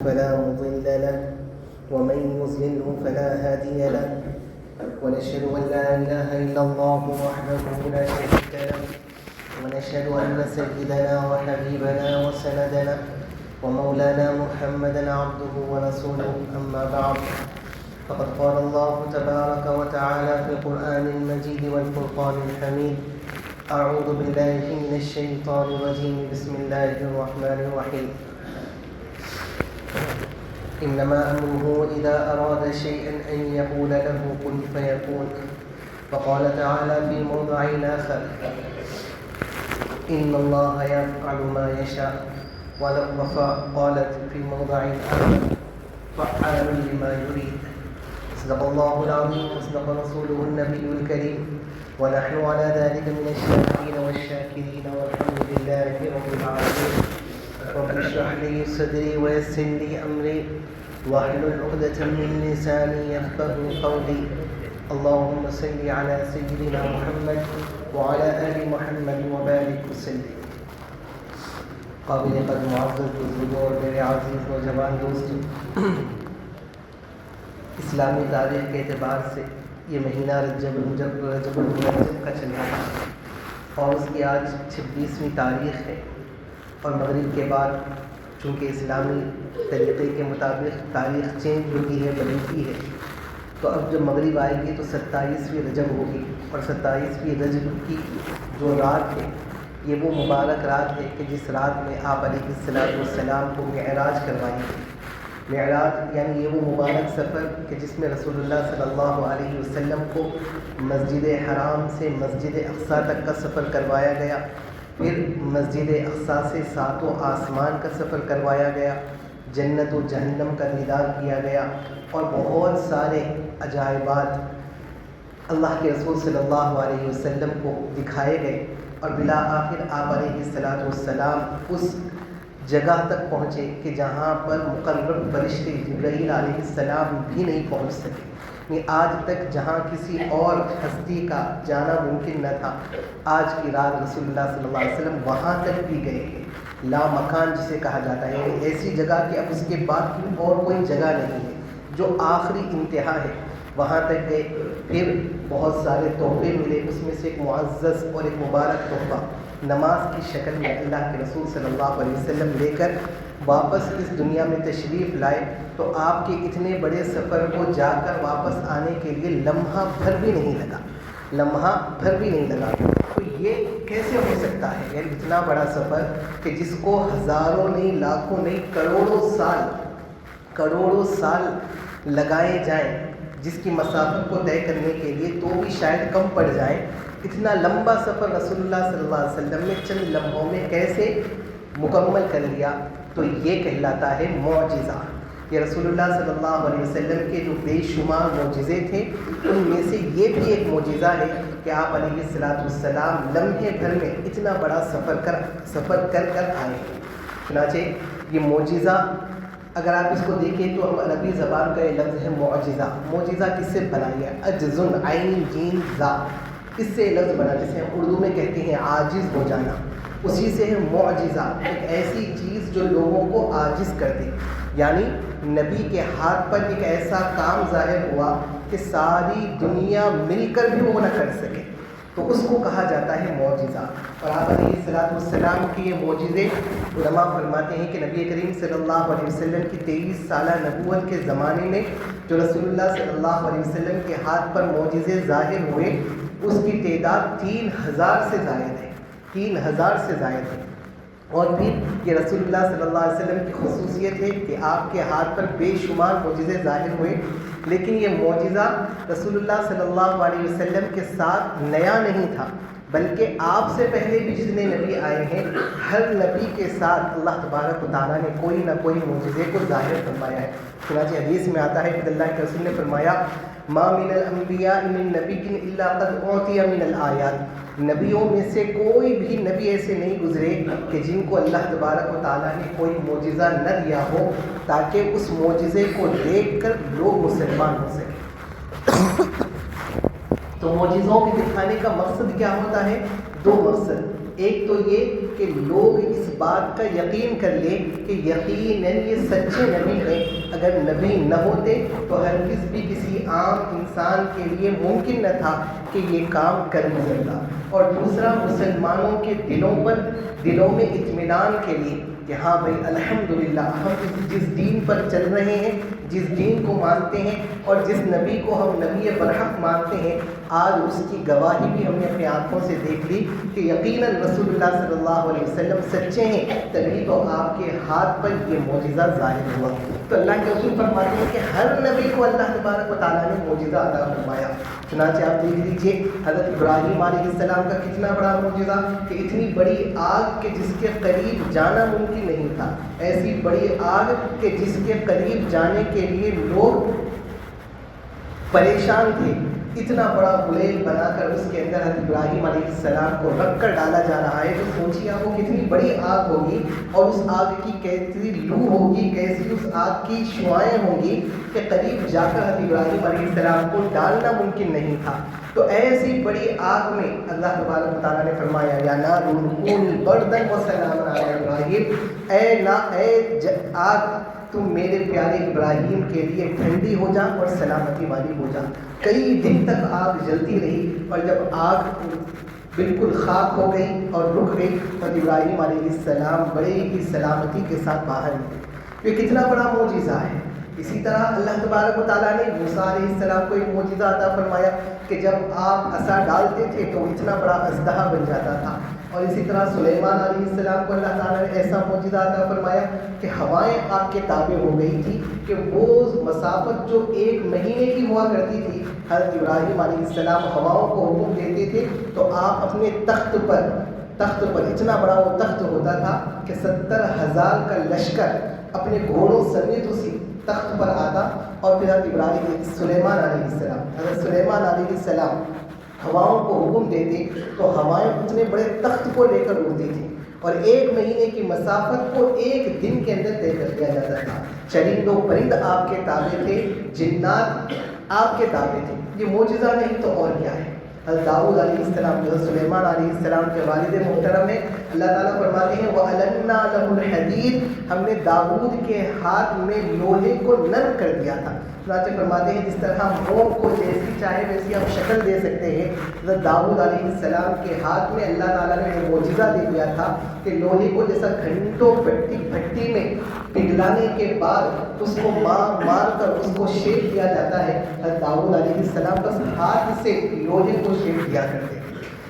فلا مضل له ومن يضلله فلا هادي له ونشهد أن لا إله إلا الله وحده لا شريك له ونشهد أن سيدنا وحبيبنا وسندنا ومولانا محمدا عبده ورسوله أما بعد فقد قال الله تبارك وتعالى في القرآن المجيد والفرقان الحميد أعوذ بالله من الشيطان الرجيم بسم الله الرحمن الرحيم إنما أمره إذا أراد شيئا أن يقول له كن فيكون وقال تعالى في موضع آخر إن الله يفعل ما يشاء قالت في موضع آخر فعال لما يريد صدق الله العظيم وصدق رسوله النبي الكريم ونحن على ذلك من الشاكرين والشاكرين والحمد لله رب العالمين رب اشرح لي صدري ويسر لي أمري واحلل عقدة من لساني يفقهوا قولي اللهم صل على سيدنا محمد وعلى آل محمد وبارك وسلم. قابل قدر معزز بزرگوں اور میرے عزیز نوجوان دوستوں، اسلامی تاریخ کے اعتبار سے یہ مہینہ رجب المرجب کا چل رہا ہے اور اس کی آج 26ویں تاریخ ہے اور مغرب کے بعد چونکہ اسلامی طریقے کے مطابق تاریخ چینج ہوتی ہے، بدلتی ہے، تو اب جب مغرب آئے گی تو 27ویں رجب ہوگی اور 27ویں رجب کی جو رات ہے یہ وہ مبارک رات ہے کہ جس رات میں آپ علیہ السلام کو معراج کروائی گئی. معراج یعنی یہ وہ مبارک سفر کہ جس میں رسول اللہ صلی اللہ علیہ وسلم کو مسجد حرام سے مسجد اقصیٰ تک کا سفر کروایا گیا، پھر مسجد اقصیٰ سے 7 آسمان کا سفر کروایا گیا، جنت و جہنم کا دیدار کیا گیا اور بہت سارے عجائبات اللہ کے رسول صلی اللہ علیہ وسلم کو دکھائے گئے اور بالآخر آپ علیہ السلام اس جگہ تک پہنچے کہ جہاں پر مقرب فرشتے جبرائیل علیہ السلام بھی نہیں پہنچ سکے. آج تک جہاں کسی اور ہستی کا جانا ممکن نہ تھا، آج کی رات رسول اللہ صلی اللہ علیہ وسلم وہاں تک بھی گئے ہیں. لا مکان جسے کہا جاتا ہے، یعنی ایسی جگہ کہ اب اس کے بعد کی اور کوئی جگہ نہیں ہے، جو آخری انتہا ہے، وہاں تک گئے. پھر بہت سارے تحفے ملے، اس میں سے ایک معزز اور ایک مبارک تحفہ نماز کی شکل میں اللہ کے رسول صلی اللہ علیہ وسلم لے کر واپس اس دنیا میں تشریف لائے. تو آپ کے اتنے بڑے سفر کو جا کر واپس آنے کے لیے لمحہ بھر بھی نہیں لگا. تو یہ کیسے ہو سکتا ہے؟ یعنی اتنا بڑا سفر کہ جس کو ہزاروں نہیں، لاکھوں نہیں، کروڑوں سال لگائے جائیں، جس کی مسافت کو طے کرنے کے لیے تو بھی شاید کم پڑ جائیں، اتنا لمبا سفر رسول اللہ صلی اللہ علیہ وسلم نے چند لمحوں میں کیسے مکمل کر لیا؟ تو یہ کہلاتا ہے معجزہ. یہ رسول اللہ صلی اللہ علیہ وسلم کے جو بے شمار معجزے تھے ان میں سے یہ بھی ایک معجزہ ہے کہ آپ علیہ السلام لمحے بھر میں اتنا بڑا سفر کر آئے. چنانچہ یہ معجزہ اگر آپ اس کو دیکھیں تو عربی زبان کا یہ لفظ ہے معجزہ. معجزہ کس سے بنا ہے؟ عجزن، عین جیم زا، اس سے لفظ بنا، جسے ہم اردو میں کہتے ہیں عاجز ہو جانا، اسی سے ہے معجزہ. ایک ایسی چیز جو لوگوں کو عاجز کر دے، یعنی نبی کے ہاتھ پر ایک ایسا کام ظاہر ہوا کہ ساری دنیا مل کر بھی وہ نہ کر سکے، تو اس کو کہا جاتا ہے معجزہ. اور آپ علیہ السلام کی یہ معجزے علماء فرماتے ہیں کہ نبی کریم صلی اللہ علیہ وسلم کی 23 سالہ نبوت کے زمانے میں جو رسول اللہ صلی اللہ علیہ وسلم کے ہاتھ پر معجزے ظاہر ہوئے اس کی تعداد 3000 سے زائد ہے. 3000 سے زائد ہے. اور پھر یہ رسول اللہ صلی اللہ علیہ وسلم کی خصوصیت ہے کہ آپ کے ہاتھ پر بے شمار معجزے ظاہر ہوئے، لیکن یہ معجزہ رسول اللہ صلی اللہ علیہ وسلم کے ساتھ نیا نہیں تھا، بلکہ آپ سے پہلے بھی جتنے نبی آئے ہیں ہر نبی کے ساتھ اللہ تبارک و تعالیٰ نے کوئی نہ کوئی معجزے کو ظاہر فرمایا ہے. چنانچہ حدیث میں آتا ہے کہ اللہ کے رسول نے فرمایا ما من الانبیاء من نبی الا قد اعطی من الآیات، نبیوں میں سے کوئی بھی نبی ایسے نہیں گزرے کہ جن کو اللہ تبارک و تعالیٰ نے کوئی معجزہ نہ دیا ہو تاکہ اس معجزے کو دیکھ کر لوگ مسلمان ہو سکیں. تو معجزوں کے دکھانے کا مقصد کیا ہوتا ہے؟ 2 مقصد. ایک تو یہ کہ لوگ اس بات کا یقین کر لیں کہ یقیناً یہ سچے نبی ہیں، اگر نبی نہ ہوتے تو ہرگز بھی کسی عام انسان کے لیے ممکن نہ تھا کہ یہ کام کر گزرتا۔ اور دوسرا، مسلمانوں کے دلوں میں اطمینان کے لیے کہ ہاں بھائی الحمدللہ ہم جس دین پر چل رہے ہیں، جس دین کو مانتے ہیں اور جس نبی کو ہم نبی برحق مانتے ہیں، آج اس کی گواہی بھی ہم نے اپنی آنکھوں سے دیکھ لی کہ یقیناً رسول اللہ صلی اللہ علیہ وسلم سچے ہیں، تبھی تو آپ کے ہاتھ پر یہ معجزہ ظاہر ہوا۔ تو اللہ کے رسول فرماتے ہیں کہ ہر نبی کو اللہ تبارک و تعالیٰ نے معجزہ عطا فرمایا۔ چنانچہ آپ دیکھ لیجئے حضرت ابراہیم علیہ السلام کا کتنا بڑا معجزہ کہ اتنی بڑی آگ کہ جس کے قریب جانا ممکن نہیں تھا، ایسی بڑی آگ کہ جس کے قریب جانے کے لیے لوگ پریشان تھے، اتنا بڑا گلیل بنا کر اس کے اندر حضرت ابراہیم علیہ السلام کو رکھ کر ڈالا جا رہا ہے۔ تو سوچیے آپ وہ کتنی بڑی آگ ہوگی اور اس آگ کی کیسی لو ہوگی، کیسی اس آگ کی شعاعیں ہوں گی کہ قریب جا کر حضرت ابراہیم علیہ السلام کو ڈالنا ممکن نہیں تھا۔ تو ایسی بڑی آگ میں اللہ تبارک و تعالیٰ نے فرمایا یا نار کونی بردا وسلاما علی ابراہیم، اے آگ تم میرے پیارے ابراہیم کے لیے ٹھنڈی ہو جا اور سلامتی والی ہو جا۔ کئی دن تک آگ جلتی رہی اور جب آگ بالکل خاک ہو گئی اور رک گئی تو ابراہیم علیہ السلام بڑے ہی سلامتی کے ساتھ باہر نکلے۔ یہ کتنا بڑا معجزہ ہے۔ اسی طرح اللہ تبارک و تعالیٰ نے موسیٰ علیہ السلام کو ایک معجزہ عطا فرمایا کہ جب آپ عصا ڈالتے تھے تو اتنا بڑا اژدہا بن جاتا تھا۔ اور اسی طرح سلیمان علیہ السلام کو اللہ تعالیٰ نے ایسا معجزہ عطا فرمایا کہ ہوائیں آپ کے تابع ہو گئی تھی کہ وہ مسافت جو 1 مہینے کی ہوا کرتی تھی، حضرت ابراہیم علیہ السلام ہواؤں کو حکم دیتے تھے تو آپ اپنے تخت پر اتنا بڑا وہ تخت ہوتا تھا کہ 70,000 کا لشکر اپنے گھوڑوں سمیت اسی تخت پر آتا اور پھر حضرت سلیمان علیہ السلام ہواؤں کو حکم دیتے تو ہوائیں اتنے بڑے تخت کو لے کر اڑتی تھی اور 1 مہینے کی مسافت کو 1 دن کے اندر طے کر دیا جاتا تھا۔ چرند و پرند آپ کے تابع تھے، جنات آپ کے تابع تھے۔ یہ معجزہ نہیں تو اور کیا ہے؟ حضرت داؤد علیہ السلام جو سلیمان علیہ السلام کے والد محترم ہیں، اللہ تعالیٰ فرماتے ہیں وَأَلَنَّا لَهُ الْحَدِيدَ، ہم نے داؤد کے ہاتھ میں لوہے کو نرم کر دیا تھا۔ چنانچہ فرماتے ہیں جس طرح موم کو جیسی چاہے ویسی آپ شکل دے سکتے ہیں، حضرت داؤد علیہ السلام کے ہاتھ میں اللہ تعالیٰ نے وہ معجزہ دے دیا تھا کہ لوہے کو جیسا گھنٹوں بھٹی میں پگھلانے کے بعد اس کو مار کر اس کو شیپ کیا جاتا ہے، حضرت داؤد علیہ السلام بس ہاتھ سے لوہے کو شیپ کیا کرتے ہیں۔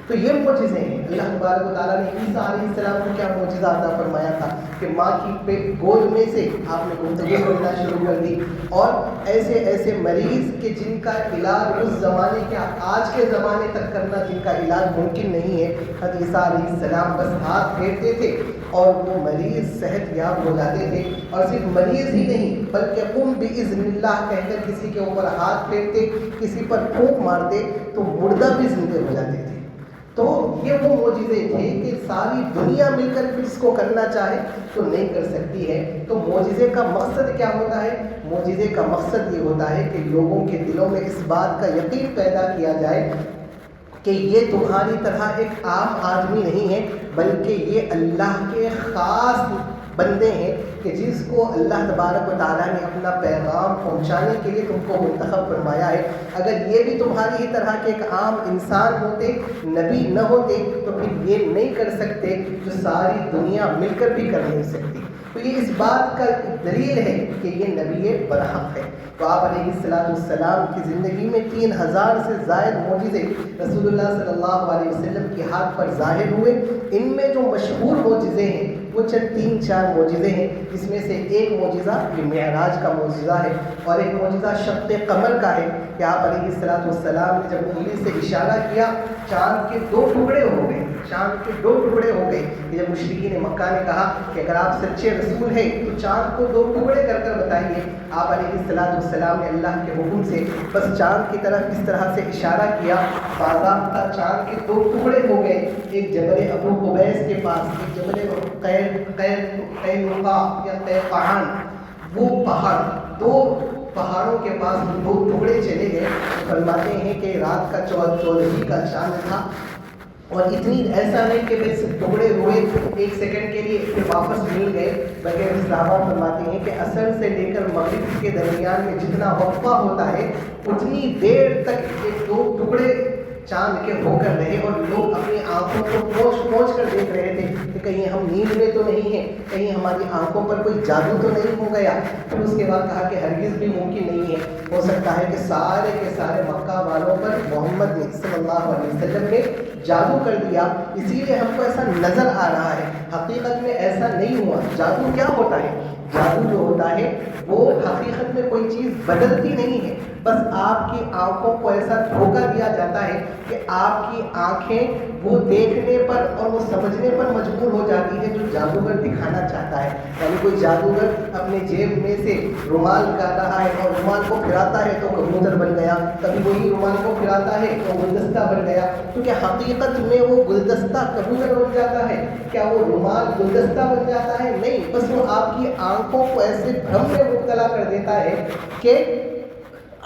تو یہ معجزے ہیں۔ اللہ تبارک و تعالیٰ نے عیسیٰ علیہ السلام کو کیا معجزہ عطا فرمایا تھا کہ ماں کی گود میں سے آپ نے گفتگو کرنا شروع کر دی اور ایسے مریض کہ جن کا علاج اس زمانے کے آج کے زمانے تک کرنا جن کا علاج ممکن نہیں ہے، حضرت عیسیٰ علیہ السلام بس ہاتھ پھیرتے تھے اور وہ مریض صحت یاب ہو جاتے تھے۔ اور صرف مریض ہی نہیں بلکہ قم بإذن اللہ کہہ کر کسی کے اوپر ہاتھ پھیرتے، کسی پر پھونک مارتے تو مردہ بھی زندے ہو جاتے تھے۔ تو یہ وہ معجزے تھے کہ ساری دنیا مل کر بھی اس کو کرنا چاہے تو نہیں کر سکتی ہے۔ تو معجزے کا مقصد کیا ہوتا ہے؟ معجزے کا مقصد یہ ہوتا ہے کہ لوگوں کے دلوں میں اس بات کا یقین پیدا کیا جائے کہ یہ تمہاری طرح ایک عام آدمی نہیں ہے بلکہ یہ اللہ کے خاص بندے ہیں کہ جس کو اللہ تبارک و تعالیٰ نے اپنا پیغام پہنچانے کے لیے تم کو منتخب فرمایا ہے۔ اگر یہ بھی تمہاری ہی طرح کے ایک عام انسان ہوتے، نبی نہ ہوتے، تو پھر یہ نہیں کر سکتے جو ساری دنیا مل کر بھی کر نہیں سکتی۔ تو یہ اس بات کا دلیل ہے کہ یہ نبی برحق ہے۔ تو آپ علیہ السلام کی زندگی میں 3000 سے زائد معجزے رسول اللہ صلی اللہ علیہ وسلم کے ہاتھ پر ظاہر ہوئے۔ ان میں جو مشہور معجزے ہیں وہ چند 3-4 معجزے ہیں، جس میں سے ایک معجزہ یہ معراج کا معجزہ ہے اور ایک معجزہ شق قمر کا ہے کہ آپ علیہ السلام نے جب انگلی سے اشارہ کیا چاند کے 2 ٹکڑے ہو گئے، چاند کے 2 ٹکڑے ہو گئے۔ جب مشرکین مکہ نے کہا کہ اگر آپ سچے رسول ہیں تو چاند کو 2 ٹکڑے کر کر بتائیے، آپ علیہ السلام نے اللہ کے حکم سے بس چاند کی طرف اس طرح سے اشارہ کیا، باضابطہ چاند کے 2 ٹکڑے ہو گئے، ایک جبل ابو قبیس کے پاس، ایک جبل قینقاع یا قیقعان، وہ پہاڑ 2 پہاڑوں کے پاس 2 ٹکڑے چلے گئے۔ فرماتے ہیں کہ رات کا 14ویں کا چاند تھا اور اتنی ایسا نہیں کہ بس ٹکڑے ہوئے ایک سیکنڈ کے لیے پھر واپس مل گئے، بلکہ صحابہ فرماتے ہیں کہ عصر سے لے کر مغرب کے درمیان میں جتنا وقفہ ہوتا ہے اتنی دیر تک یہ دو ٹکڑے چاند کے ہو کر رہے، اور لوگ اپنی آنکھوں کو پہنچ کر دیکھ رہے تھے کہ کہیں ہم نیند میں تو نہیں ہیں، کہیں ہماری آنکھوں پر کوئی جادو تو نہیں ہو گیا۔ پھر اس کے بعد کہا کہ ہرگز بھی ممکن نہیں ہے، ہو سکتا ہے کہ سارے کے سارے مکہ والوں پر محمد صلی اللہ علیہ وسلم نے جادو کر دیا، اسی لیے ہم کو ایسا نظر آ رہا ہے، حقیقت میں ایسا نہیں ہوا۔ جادو کیا ہوتا ہے؟ جادو جو ہوتا ہے وہ حقیقت میں کوئی چیز بدلتی نہیں ہے، بس آپ کی آنکھوں کو ایسا دھوکہ دیا جاتا ہے کہ آپ کی آنکھیں وہ دیکھنے پر اور وہ سمجھنے پر مجبور ہو جاتی ہے جو جادوگر دکھانا چاہتا ہے۔ یعنی کوئی جادوگر اپنے جیب میں سے رومال نکال رہا ہے اور رومال کو پھراتا ہے تو کبوتر بن گیا، کبھی وہی رومال کو پھراتا ہے تو گلدستہ بن گیا، تو کیا حقیقت میں وہ گلدستہ کبوتر بن جاتا ہے؟ کیا وہ رومال گلدستہ بن جاتا ہے؟ نہیں، بس وہ آپ کی آنکھوں کو ایسے بھرم میں مبتلا کر دیتا ہے کہ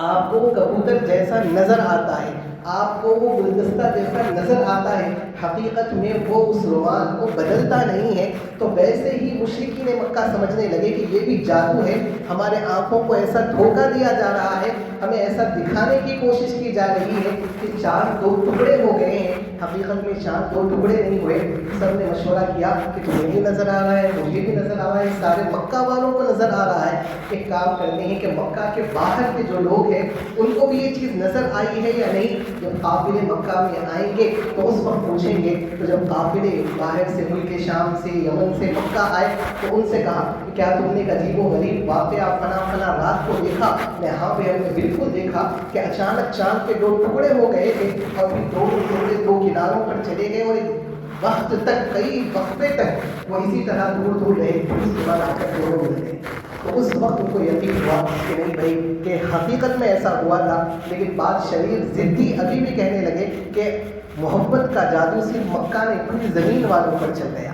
آپ کو وہ کبوتر جیسا نظر آتا ہے، آپ کو وہ گلدستہ جیسا نظر آتا ہے، حقیقت میں وہ اس رومال کو بدلتا نہیں ہے۔ تو ویسے ہی مشرکین مکہ سمجھنے لگے کہ یہ بھی جادو ہے، ہمارے آنکھوں کو ایسا دھوکہ دیا جا رہا ہے، ہمیں ایسا دکھانے کی کوشش کی جا رہی ہے کہ چاند دو ٹکڑے ہو گئے ہیں، حقیقت میں چاند دو ٹکڑے نہیں ہوئے۔ سب نے مشورہ کیا کہ تمہیں بھی نظر آ رہا ہے، مجھے بھی نظر آ رہا ہے، سارے مکہ والوں کو نظر آ رہا ہے، ایک کام کرتے ہیں کہ مکہ کے باہر کے جو لوگ ہیں ان کو بھی یہ چیز نظر آئی ہے یا نہیں۔ جب قافلے مکہ میں آئیں گے تو اس وقت پوچھیں گے۔ تو جب قافلے باہر سے ملک شام سے یمن سے مکہ آئے تو ان سے کہا کہ کیا تم نے ایک عجیب و غریب واقعہ فلاں رات کو دیکھا؟ یہاں پہ ہم نے بالکل دیکھا کہ اچانک چاند کے دو ٹکڑے ہو گئے تھے اور پھر دو ٹکڑے دو کناروں پر چلے گئے اور ایک وقت تک، کئی وقفے تک وہ اسی طرح دور دور رہے، اس کے بعد آ کر دونوں مل گئے۔ تو اس وقت ان کو یقین ہوا کہ نہیں بھائی کہ حقیقت میں ایسا ہوا تھا، لیکن بعض شریر ضدی ابھی بھی کہنے لگے کہ محبت کا جادو صرف مکہ نہیں پوری زمین والوں پر چل گیا۔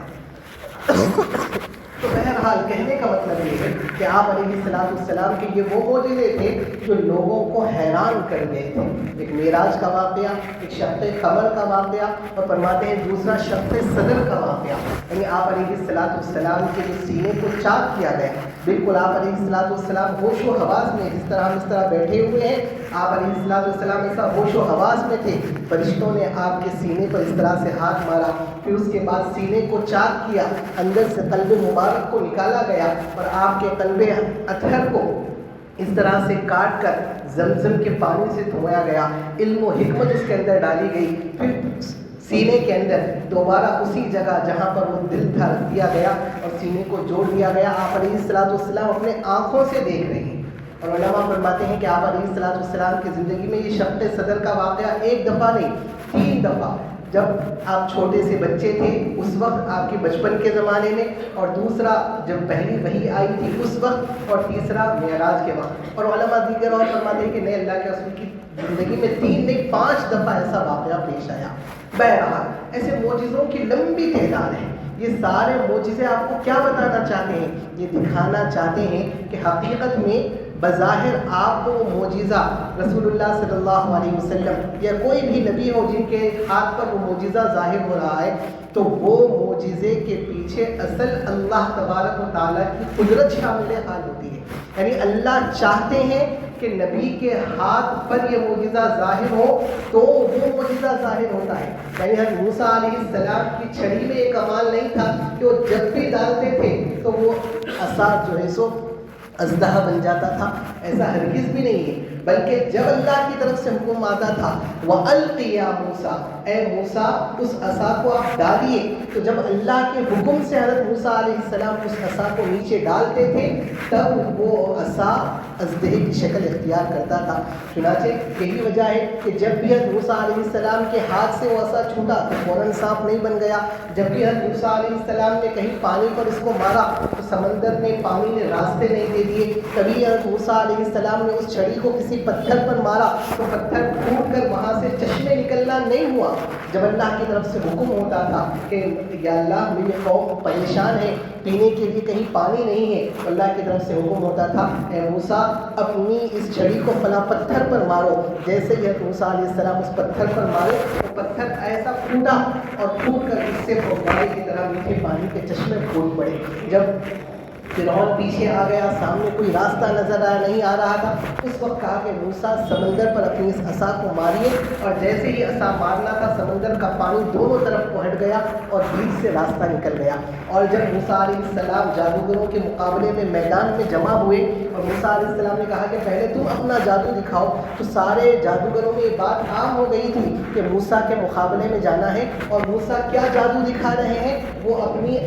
تو بہرحال کہنے کا مطلب یہ ہے کہ آپ علیہ السلام کے یہ وہ معجزے تھے جو لوگوں کو حیران کر گئے تھے۔ ایک معراج کا واقعہ، ایک شق قمر کا واقعہ، اور فرماتے ہیں دوسرا شق صدر کا واقعہ۔ یعنی آپ علیہ السلام کے جو سینے کو چاک کیا گیا، بالکل آپ علیہ السلام ہوش و حواس میں، جس طرح ہم اس طرح بیٹھے ہوئے ہیں، آپ علیہ السلام ایسا ہوش و حواس میں تھے۔ فرشتوں نے آپ کے سینے پر اس طرح سے ہاتھ مارا، پھر اس کے بعد سینے کو چاک کیا، اندر سے قلب مبارک کو نکالا گیا اور آپ کے قلب اطہر کو اس طرح سے کاٹ کر زمزم کے پانی سے دھویا گیا، علم و حکمت اس کے اندر ڈالی گئی، پھر سینے کے اندر دوبارہ اسی جگہ جہاں پر وہ دل تھا رکھ دیا گیا اور سینے کو جوڑ دیا گیا۔ آپ علیہ السلام اپنے آنکھوں سے دیکھ رہے ہیں، اور علماء فرماتے ہیں کہ آپ علیہ السلام کی زندگی میں یہ شق صدر کا واقعہ ایک دفعہ نہیں 3 دفعہ، جب آپ چھوٹے سے بچے تھے اس وقت آپ کے بچپن کے زمانے میں، اور دوسرا جب پہلی وحی آئی تھی اس وقت، اور تیسرا معراج کے وقت۔ اور علماء دیگر اور فرماتے ہیں کہ نئے اللہ کے رسول کی زندگی میں 3 نہیں 5 دفعہ ایسا واقعہ پیش آیا۔ بہرحال ایسے معجزوں کی لمبی تعداد ہے۔ یہ سارے معجزے آپ کو کیا بتانا چاہتے ہیں؟ یہ دکھانا چاہتے ہیں کہ حقیقت میں بظاہر آپ کو وہ معجزہ رسول اللہ صلی اللہ علیہ وسلم یا کوئی بھی نبی ہو جن کے ہاتھ پر وہ معجزہ ظاہر ہو رہا ہے، تو وہ معجزے کے پیچھے اصل اللہ تبارک و تعالیٰ کی قدرت شامل حال ہوتی ہے۔ یعنی اللہ چاہتے ہیں کہ نبی کے ہاتھ پر یہ معجزہ ظاہر ہو تو وہ معجزہ ظاہر ہوتا ہے۔ یعنی حضرت موسیٰ علیہ السلام کی چھڑی میں یہ کمال نہیں تھا کہ وہ جب بھی ڈالتے تھے تو وہ عصا جو ہے سو اژدہا بن جاتا تھا، ایسا ہرگز بھی نہیں ہے، بلکہ جب اللہ کی طرف سے حکم آتا تھا وَأَلْقِ يَا مُوسَىٰ، اے موسیٰ اس عصا کو آپ ڈالیے، تو جب اللہ کے حکم سے حضرت موسیٰ علیہ السلام اس عصا کو نیچے ڈالتے تھے تب وہ عصا اژدہے کی شکل اختیار کرتا تھا۔ چنانچہ یہی وجہ ہے کہ جب بھی حضرت موسیٰ علیہ السلام کے ہاتھ سے وہ عصا چھوٹا تو فوراً سانپ نہیں بن گیا، جب بھی حضرت موسیٰ علیہ السلام نے کہیں پانی پر اس کو مارا تو سمندر نے پانی نے راستے نہیں دے دیے، کبھی حضرت موسیٰ علیہ السلام نے اس چھڑی کو کسی کسی پتھر پر مارا تو پتھر پھوٹ کر وہاں سے چشمے نکلنا نہیں ہوا. جب اللہ کی طرف سے حکم ہوتا تھا کہ یا اللہ میری قوم پریشان ہے, پینے کے لیے کہیں پانی نہیں ہے, تو اللہ کی طرف سے حکم ہوتا تھا اے موسیٰ اپنی اس چھڑی کو فلاں پتھر پر مارو. جیسے ہی موسیٰ علیہ السلام اس پتھر پر مارے تو پتھر ایسا پھوٹا اور پھوٹ کر اس سے فوارے کی طرح میٹھے پانی کے چشمے پھوٹ پڑے. جب فرعون پیچھے آ گیا, سامنے کوئی راستہ نظر نہیں آ رہا تھا, اس وقت کہا کہ موسیٰ سمندر پر اپنی اس عصا کو ماریے, اور جیسے ہی عصا مارنا تھا سمندر کا پانی دونوں طرف کو ہٹ گیا اور بیچ سے راستہ نکل گیا. اور جب موسیٰ علیہ السلام جادوگروں کے مقابلے میں میدان میں جمع ہوئے اور موسیٰ علیہ السلام نے کہا کہ پہلے تم اپنا جادو دکھاؤ, تو سارے جادوگروں میں یہ بات عام ہو گئی تھی کہ موسیٰ کے مقابلے میں جانا ہے. اور موسیٰ کیا جادو دکھا رہے ہیں, وہ اپنی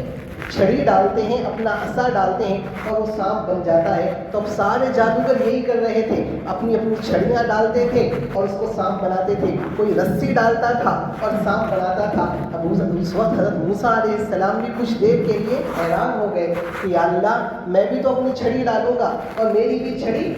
چھڑی ڈالتے ہیں, اپنا عصا ڈالتے ہیں اور وہ سانپ بن جاتا ہے. تو اب سارے جادوگر یہی کر رہے تھے, اپنی اپنی چھڑیاں ڈالتے تھے اور اس کو سانپ بناتے تھے. کوئی رسی ڈالتا تھا اور سانپ بناتا تھا. اب اس وقت حضرت موسیٰ علیہ السلام بھی کچھ دیر کے لیے حیران ہو گئے کہ یا اللہ میں بھی تو اپنی چھڑی ڈالوں گا اور میری بھی چھڑی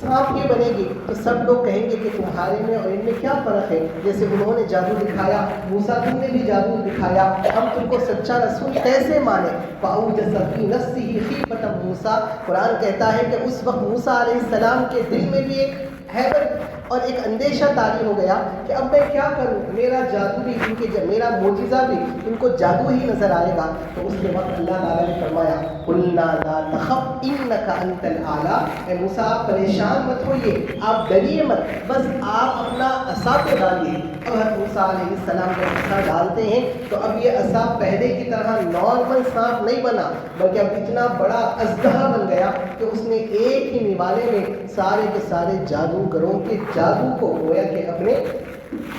سانپ کی بنے گی, تو سب لوگ کہیں گے کہ تمہارے میں اور ان میں کیا فرق ہے. جیسے انہوں نے جادو دکھایا, موسیٰ تم نے بھی جادو دکھایا, ہم تم کو سچا رسول کیسے مانے. فَأَوْجَسَ فِي نَفْسِهِ خِیفَةً موسیٰ, قرآن کہتا ہے کہ اس وقت موسیٰ علیہ السلام کے دل میں بھی ایک حیرت اور ایک اندیشہ طاری ہو گیا کہ اب میں کیا کروں, میرا جادو بھی ان کے میرا معجزہ بھی ان کو جادو ہی نظر آئے گا. تو اس کے وقت اللہ تعالیٰ نے فرمایا قُلْنَا لَا تَخَفْ إِنَّكَ أَنْتَ الْأَعْلَىٰ, اے موسیٰ آپ پریشان مت ہوئیے, آپ ڈریے مت, بس آپ اپنا عصا کو ڈالیے. اب حضرت موسیٰ علیہ السلام جب عصا ڈالتے ہیں تو اب یہ عصا پہلے کی طرح نارمل سانپ نہیں بنا, بلکہ اب اتنا بڑا اژدہا بن گیا کہ اس نے ایک ہی نوالے میں سارے کے سارے جادوگروں کے جادو کو گویا کہ اپنے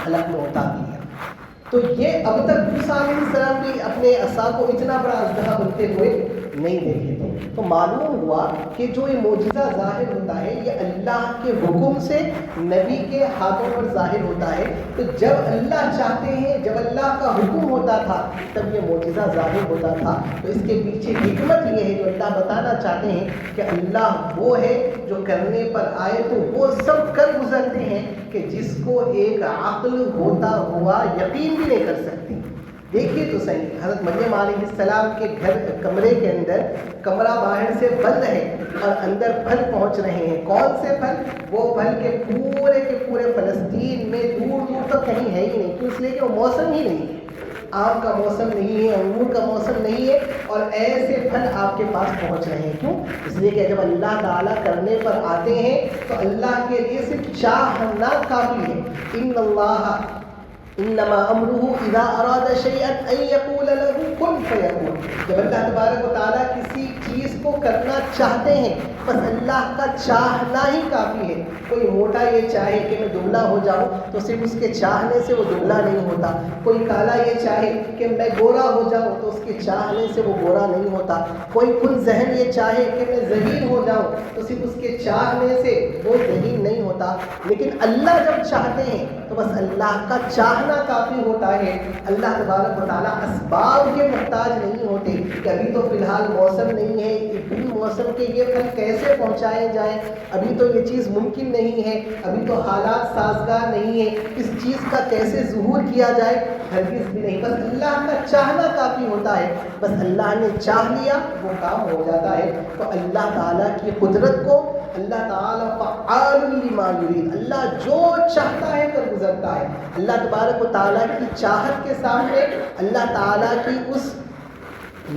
حلق میں اتار دیا. تو یہ اب تک موسیٰ علیہ السلام بھی اپنے عصا کو اتنا بڑا اژدہا بنتے ہوئے نہیں دیکھے تھے. تو معلوم ہوا کہ جو یہ معجزہ ظاہر ہوتا ہے یہ اللہ کے حکم سے نبی کے ہاتھوں پر ظاہر ہوتا ہے. تو جب اللہ چاہتے ہیں, جب اللہ کا حکم ہوتا تھا تب یہ معجزہ ظاہر ہوتا تھا. تو اس کے پیچھے حکمت یہ ہے جو اللہ بتانا چاہتے ہیں کہ اللہ وہ ہے جو کرنے پر آئے تو وہ سب کر گزرتے ہیں کہ جس کو ایک عقل ہوتا ہوا یقین بھی نہیں کر سکتی. دیکھیے تو صحیح, حضرت مریم علیہ السلام کے گھر کمرے کے اندر کمرہ باہر سے بند ہے اور اندر پھل پہنچ رہے ہیں. کون سے پھل؟ وہ پھل کے پورے فلسطین میں دور دور تک کہیں ہے ہی نہیں. کیوں؟ اس لیے کہ وہ موسم ہی نہیں ہے, آم کا موسم نہیں ہے, انگور کا موسم نہیں ہے, اور ایسے پھل آپ کے پاس پہنچ رہے ہیں. کیوں؟ اس لیے کہ جب اللہ تعالیٰ کرنے پر آتے ہیں تو اللہ کے لیے صرف چاہنا کافی ہے. ان اللہ انما امرہ اذا اراد شیئا ان یقول له کن فیکون. جب اللہ تبارک و تعالیٰ کسی چیز کو کرنا چاہتے ہیں بس اللہ کا چاہنا ہی کافی ہے. کوئی موٹا یہ چاہے کہ میں دبلا ہو جاؤں تو صرف اس کے چاہنے سے وہ دبلا نہیں ہوتا. کوئی کالا یہ چاہے کہ میں گورا ہو جاؤں تو اس کے چاہنے سے وہ گورا نہیں ہوتا. کوئی کن ذہن یہ چاہے کہ میں ذہین ہو جاؤں تو صرف اس کے چاہنے سے وہ ذہین نہیں ہوتا. لیکن اللہ جب چاہتے ہیں تو بس اللہ کا چاہنا کافی ہوتا ہے. اللہ تبارک و تعالیٰ اسباب کے محتاج نہیں ہوتے کہ ابھی تو فی الحال موسم نہیں ہے, بن موسم کے یہ پھل کیسے پہنچائے جائیں, ابھی تو یہ چیز ممکن نہیں ہے, ابھی تو حالات سازگار نہیں ہے, اس چیز کا کیسے ظہور کیا جائے, ہرگز بھی نہیں. بس اللہ کا چاہنا کافی ہوتا ہے. بس اللہ نے چاہ لیا وہ کام ہو جاتا ہے. تو اللہ تعالیٰ کی قدرت کو, اللہ تعالیٰ فعال لما یرید, اللہ جو چاہتا ہے کر گزرتا ہے. اللہ تبارک و تعالیٰ کی چاہت کے سامنے, اللہ تعالیٰ کی اس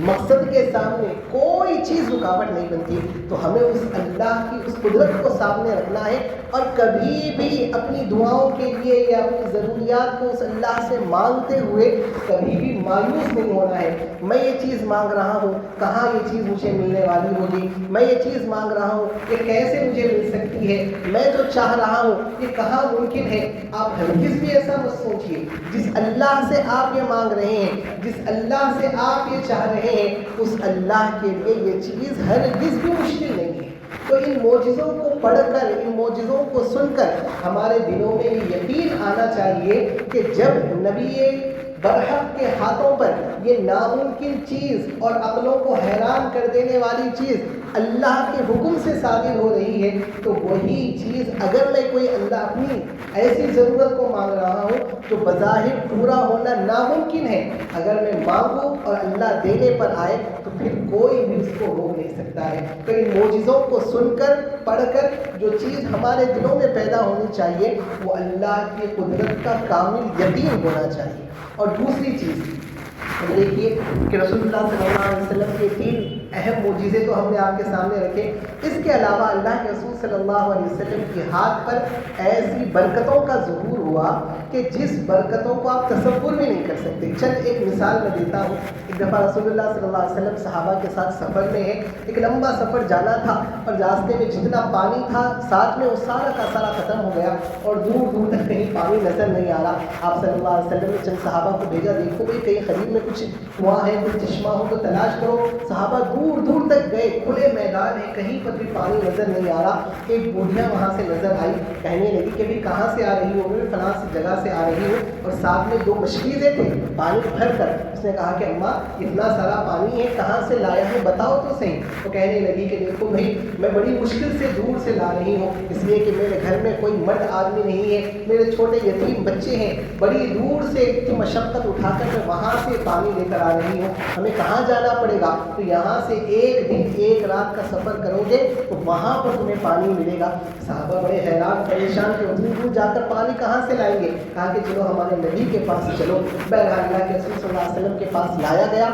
مقصد کے سامنے کوئی چیز رکاوٹ نہیں بنتی. تو ہمیں اس اللہ کی اس قدرت کو سامنے رکھنا ہے اور کبھی بھی اپنی دعاؤں کے لیے یا اپنی ضروریات کو اس اللہ سے مانگتے ہوئے کبھی بھی مایوس نہیں ہونا ہے. میں یہ چیز مانگ رہا ہوں, کہاں یہ چیز مجھے ملنے والی ہوگی, میں یہ چیز مانگ رہا ہوں کہ کیسے مجھے مل سکتی ہے, میں جو چاہ رہا ہوں یہ کہاں ممکن ہے. آپ ہرگز بھی ایسا مت سوچیے. جس اللہ سے آپ یہ مانگ رہے ہیں, جس اللہ سے آپ یہ چاہ رہے ہیں, اس اللہ کے لیے یہ چیز ہرگز بھی مشکل نہیں ہے. تو ان معجزوں کو پڑھ کر, ان معجزوں کو سن کر ہمارے دلوں میں یہ یقین آنا چاہیے کہ جب نبی برحق کے ہاتھوں پر یہ ناممکن چیز اور عقلوں کو حیران کر دینے والی چیز اللہ کے حکم سے صادر ہو رہی ہے تو وہی چیز اگر میں کوئی اللہ اپنی ایسی ضرورت کو مانگ رہا ہوں جو بظاہر پورا ہونا ناممکن ہے، اگر میں مانگوں اور اللہ دینے پر آئے تو پھر کوئی بھی اس کو روک نہیں سکتا ہے۔ تو ان معجزوں کو سن کر پڑھ کر جو چیز ہمارے دلوں میں پیدا ہونی چاہیے وہ اللہ کی قدرت کا کامل یقین ہونا چاہیے۔ اور دوسری چیز دیکھیے کہ رسول اللہ صلی اللہ علیہ وسلم کے 3 اہم معجزے تو ہم نے آپ کے سامنے رکھے، اس کے علاوہ اللہ کے رسول صلی اللہ علیہ وسلم کے ہاتھ پر ایسی برکتوں کا ظہور ہوا کہ جس برکتوں کو آپ تصور بھی نہیں کر سکتے۔ چند ایک مثال میں دیتا ہوں۔ ایک دفعہ رسول اللہ صلی اللہ علیہ وسلم صحابہ کے ساتھ سفر میں ہے، ایک لمبا سفر جانا تھا اور راستے میں جتنا پانی تھا ساتھ میں وہ سارا کا سارا ختم ہو گیا اور دور دور تک کہیں پانی نظر نہیں آ رہا۔ آپ صلی اللہ علیہ وسلم نے چند صحابہ کو بھیجا، دیکھو بھائی کہیں قریب میں کچھ کنواں ہے، کوئی چشمہ ہو تو تلاش کرو۔ صحابہ دور دور تک گئے، کھلے میدان ہے، کہیں پر بھی پانی نظر نہیں آ رہا۔ ایک بوڑھیا وہاں سے نظر آئی، کہنے لگی کہ بھی کہاں سے آ رہی ہو؟ میں فلاں سی جگہ سے آ رہی ہوں، اور ساتھ میں 2 مشکیزیں تھے پانی بھر کر۔ اس نے کہا کہ اماں اتنا سارا پانی ہے کہاں سے لایا ہے بتاؤ تو صحیح۔ وہ کہنے لگی کہ دیکھو بھائی میں بڑی مشکل سے دور سے لا رہی ہوں، اس لیے کہ میرے گھر میں کوئی مرد آدمی نہیں ہے، میرے چھوٹے یتیم بچے ہیں، بڑی دور سے اتنی مشقت اٹھا کر میں وہاں سے پانی لے کر آ رہی ہوں، ہمیں کہاں جانا پڑے گا؟ تو یہاں سے 1 دن 1 رات کا سفر کرو گے تو وہاں پر تمہیں پانی ملے گا۔ صحابہ بڑے حیران پریشان کہ اتنی دور جا کر پانی کہاں سے لائیں گے؟ کہا کہ چلو ہمارے نبی کے پاس چلو۔ بہرحال اللہ کے رسول صلی اللہ علیہ وسلم کے پاس لایا گیا